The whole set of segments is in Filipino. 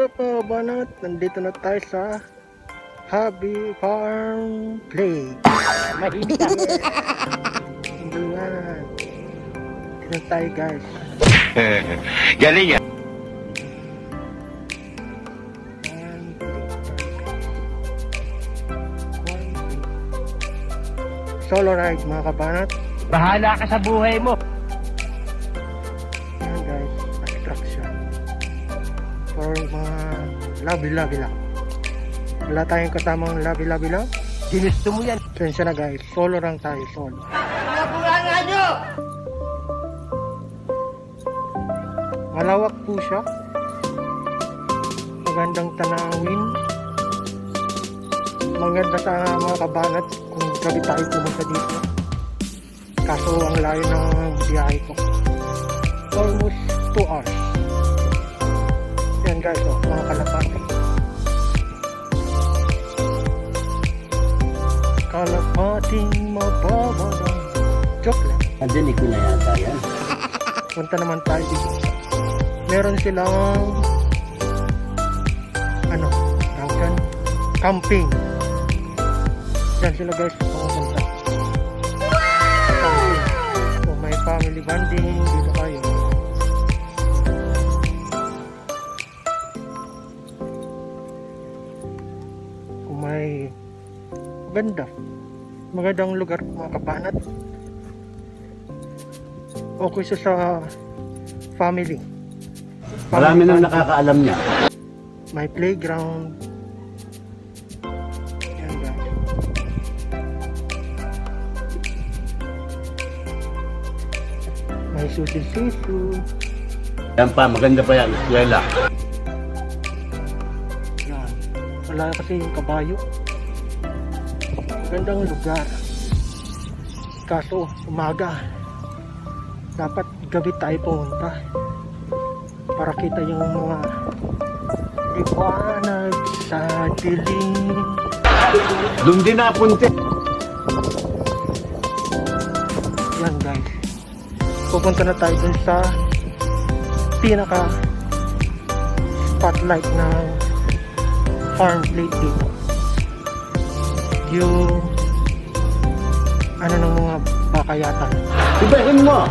What's up mga kabanat? Nandito na tayo sa Happy FarmPlate. Yan. Dito tayo guys. Galing yan. Solo ride mga kabanat. Bahala ka sa buhay mo. Yan guys, attraction for mga labi-labi lang. Wala tayong kasamang labi-labi lang. Ginusto mo yan. Sensya na guys, solo lang tayo, solo. Nakulangan nyo! Malawak po siya. Magandang tanawin. Maganda sa mga kabanat kung gabi tayo pumunta dito. Kaso ang layo ng biyahe ko. Almost 2 hours. Yan guys, oh, mga kalapati. Kalapating mababadang. Joke lang. Andiyan ko na yata yan. Punta naman tayo dito. Meron silang ano, camping. Yan sila guys, pumunta. Camping. Kung may family bonding, dito kayo. Kung may magandang lugar mga kabanat. Okay siya sa family. Marami nang nakakaalam niya. May playground. Yan guys. May susi-susu. Yan pa, maganda pa yan. Eskwela. Yan. Wala kasi yung kabayo. Magandang lugar. Kaso umaga. Dapat gabi tayo pumunta. Para kita yung mga liwanag sa dilim. Doon din napunti. Yan guys. Pupunta na tayo dun sa pinaka spotlight ng FarmPlate dito. Yung ano ng mga bakayatan. Ibahin mo!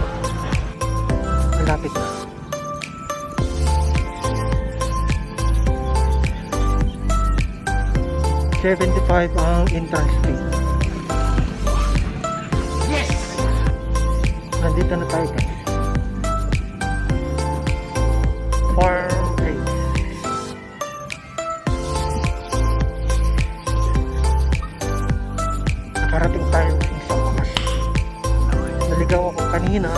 Malapit na. $75 ang entrance fee. Yes! Nandito na tayo guys. FarmPlate. Nakarating tayo sa wakas. Naligaw ako kanina.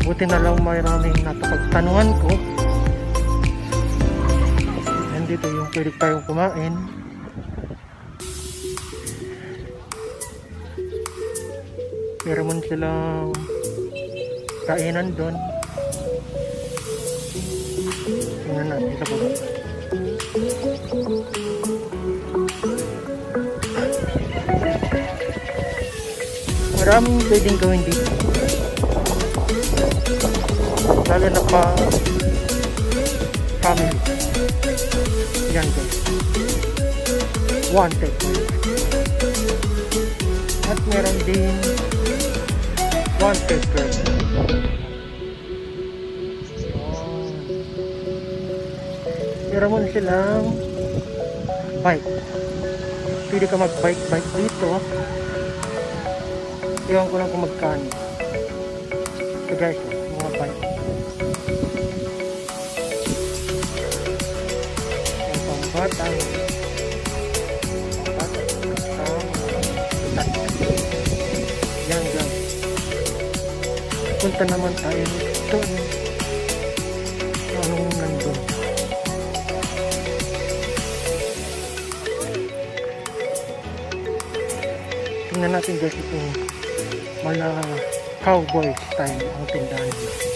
Buti na lang maraming natapagtanungan ko. Dito yung pwede tayong kumain. Meron silang kainan doon. Tingnan natin sa baba. Maraming pwedeng gawin dito. Lalo na pa family. Yan guys. Wanted. At meron din wanted girl. Meron silang bike. Pwede ka mag-bike dito. Iwan ko lang kung magkano. So guys, mga bike. Batang yan guys. Punta naman tayo doon. Anong nandun? Tingnan natin guys itong mga cowboy style ang tindahan dito.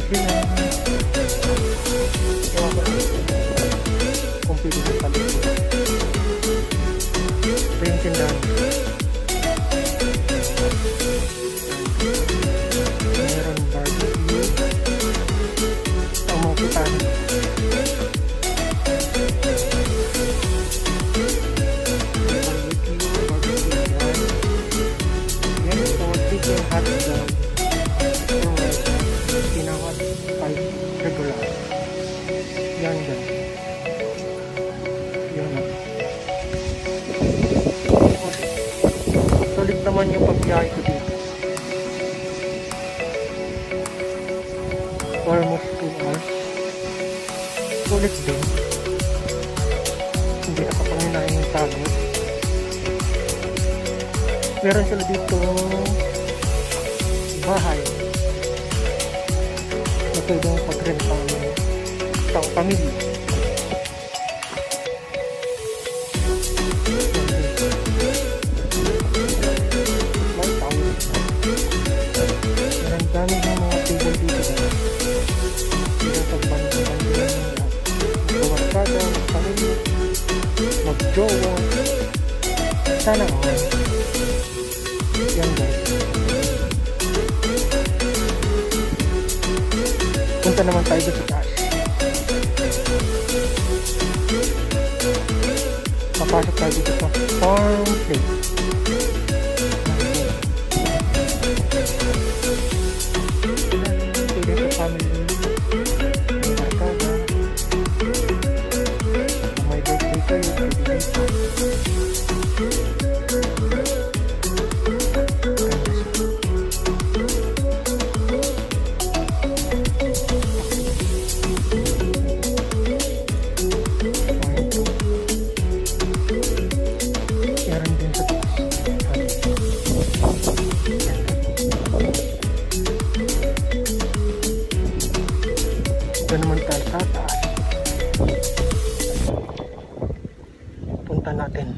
Sila Ito yung tindahan. Meron barbecue. Ang mga putan. Yan ito, chicken hot dog. Tinawag 5 regular. Yan guys. Yan na. Solid naman yung pagbiyahe ko dito. Almost 2 hours. Solid din. Hindi nakapanginain yung tagos. Meron sila dito bahay. Ito yung pag-renta ng isang pamilya. May tao. Meron dami ng mga table dito guys. Dito pagbantuan nila ng lahat. Magkawarkada, magpamilya, magjowa. Sana all. Yan guys. Punta naman tayo sa taas. Papasok tayo dito sa FarmPlate. Pwede sa family. May barkada. May birthday kayo. Pwede dito. Ito naman tayo sa taas. Punta natin.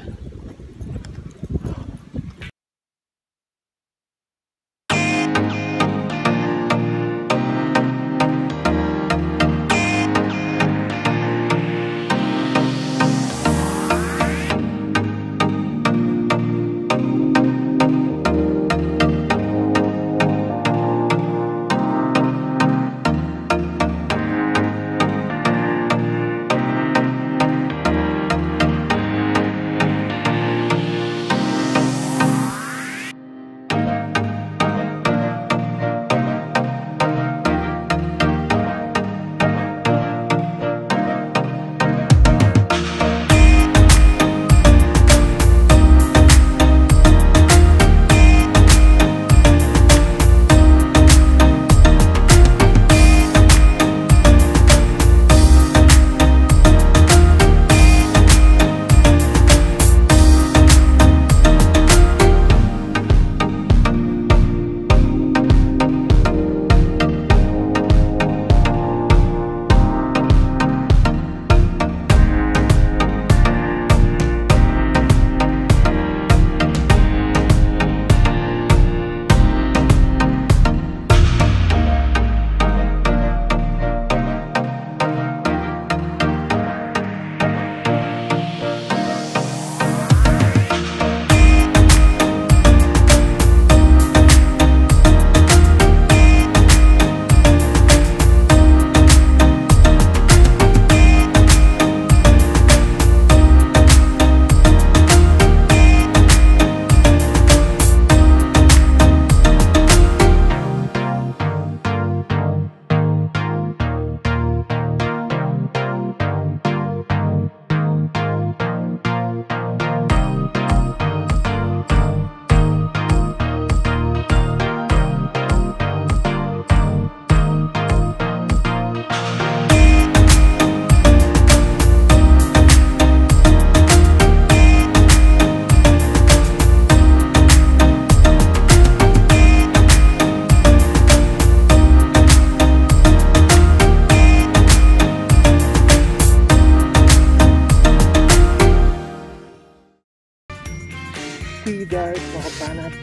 See you guys, mga kabanat.